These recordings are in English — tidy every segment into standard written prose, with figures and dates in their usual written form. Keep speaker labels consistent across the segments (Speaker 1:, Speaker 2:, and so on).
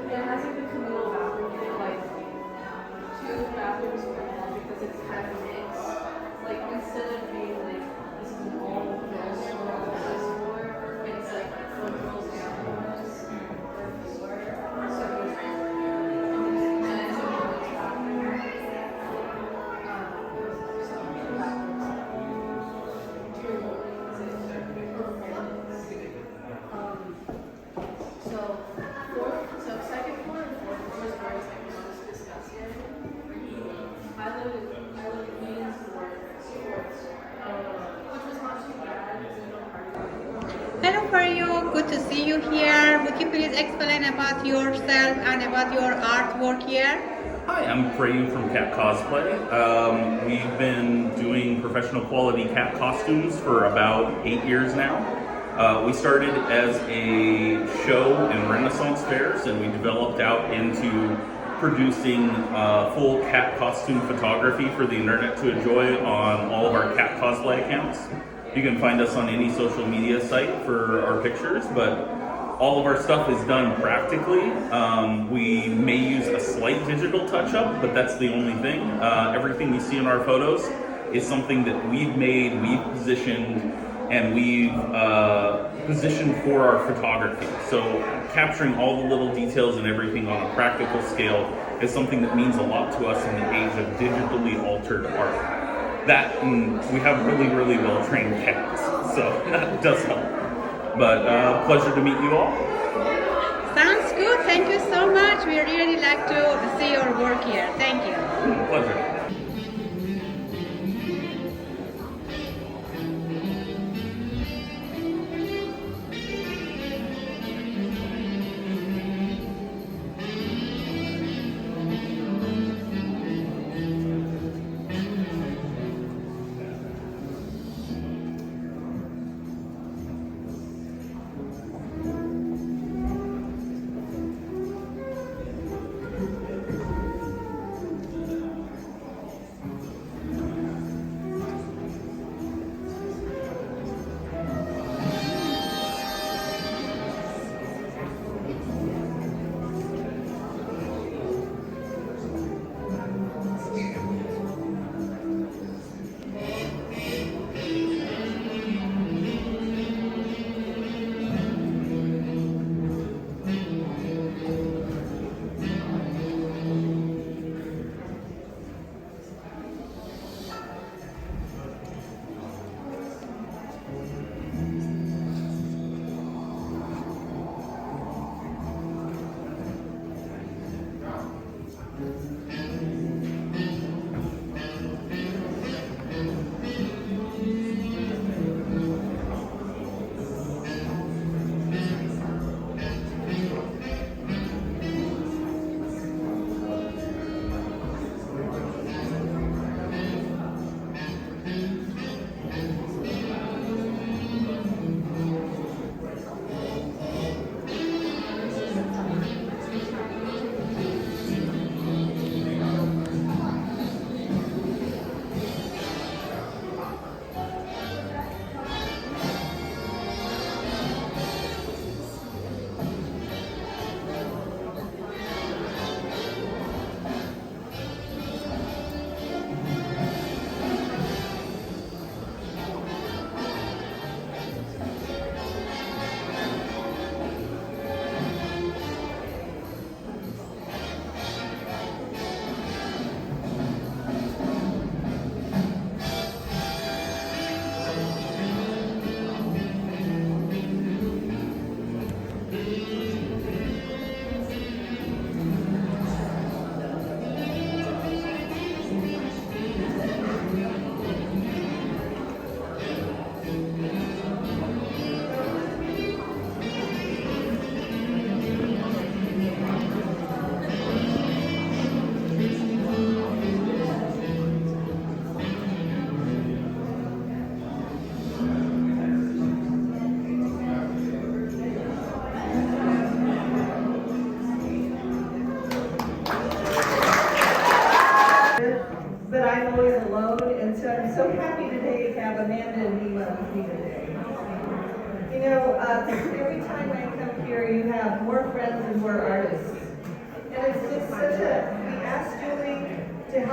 Speaker 1: It has like a communal bathroom in it, like two bathrooms per hall because it's kind of mixed. Like instead of being like this is an all girls floor, all boys floor, it's like one girls and boys per floor. So there's and it's a women's bathroom. So so second floor and fourth floor is where it's like most disgusting. I live in Queens fourth, which was not too bad because we don't party.
Speaker 2: Hello Fario, good to see you here. Would you please explain about yourself and about your artwork here?
Speaker 3: Hi, I'm Prayu from Cat Cosplay. We've been doing professional quality cat costumes for about 8 years now. We started as a show and Renaissance fairs, and we developed out into producing full cat costume photography for the internet to enjoy on all of our cat cosplay accounts. You can find us on any social media site for our pictures, but all of our stuff is done practically. We may use a slight digital touch-up, but that's the only thing. Everything you see in our photos is something that we've made, we've positioned, and we've positioned for our photography. So capturing all the little details and everything on a practical scale is something that means a lot to us in the age of digitally altered art. That, and we have really, really well-trained cats, so that does help. But pleasure to meet you all.
Speaker 2: Sounds good. Thank you so much. We really like to see your work here. Thank you.
Speaker 3: Pleasure.
Speaker 4: But I'm always alone, and so I'm so happy today to have Amanda and Nima with me today. You know, every time I come here, you have more friends and more artists.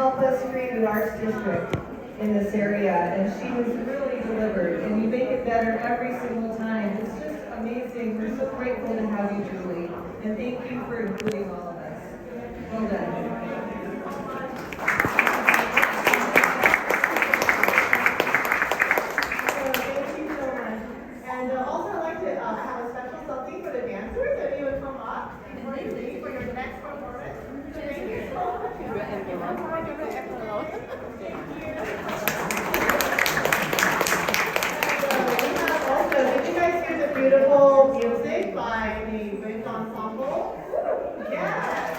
Speaker 4: help us create the arts district in this area, and she has really delivered, and you make it better every single time. It's just amazing. We're so grateful to have you, Julie, and thank you for including all of us. Well done.
Speaker 5: Thank you so much. And also I'd like to have a special something for the dancers. If you would come up before you leave for your next performance. Thank you so much. Also, did you guys hear the beautiful music by the Wind Ensemble? Yes.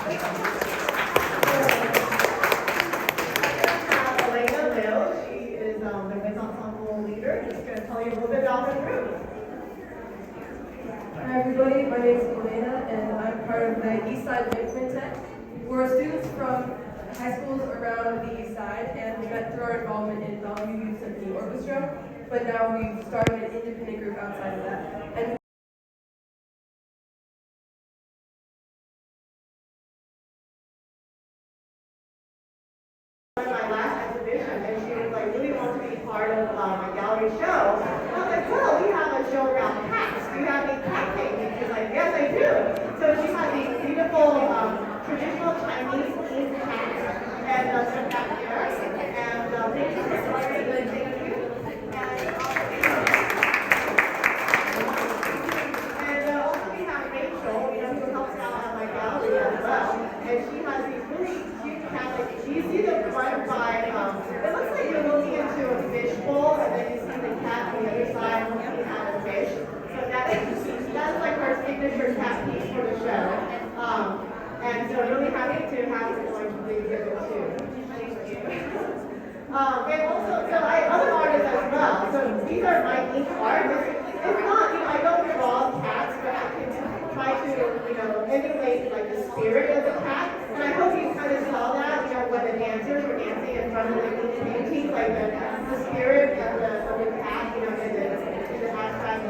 Speaker 5: Elena Mill, she is the Wind Ensemble leader. She's going to tell you a little bit about her group.
Speaker 6: Hi everybody, my name is Elena and I'm part of the Eastside Wind Quintet. We're students from high schools around the East Side and we met through our involvement in Bellevue Youth Symphony Orchestra, but now we've started an independent group outside of that. And
Speaker 5: my last exhibition and she was like really want to be part of a gallery show. And I was like, well, we have a show about cats. Do you have any cat paintings? She's like, yes, I do. So she had these beautiful traditional Chinese ink cats and they're back here. And thank you for supporting them. Thank you. And also we have Rachel, who helps out at my gallery as well. And she has these really cute cats. Like, you see the front by, it looks like you're looking into a fish bowl, and then you see the cat on the other side looking at a fish. So that's like her signature cat piece for the show. And so really happy to have her join the exhibit too. Thank you. And also, so other artists as well. So these are my ink art. It's not, I don't draw cats, but I can try to, emulate like the spirit of the cat. And I hope you kind of saw that, when the dancers were dancing in front of the painting, like the spirit of the cat, in the abstract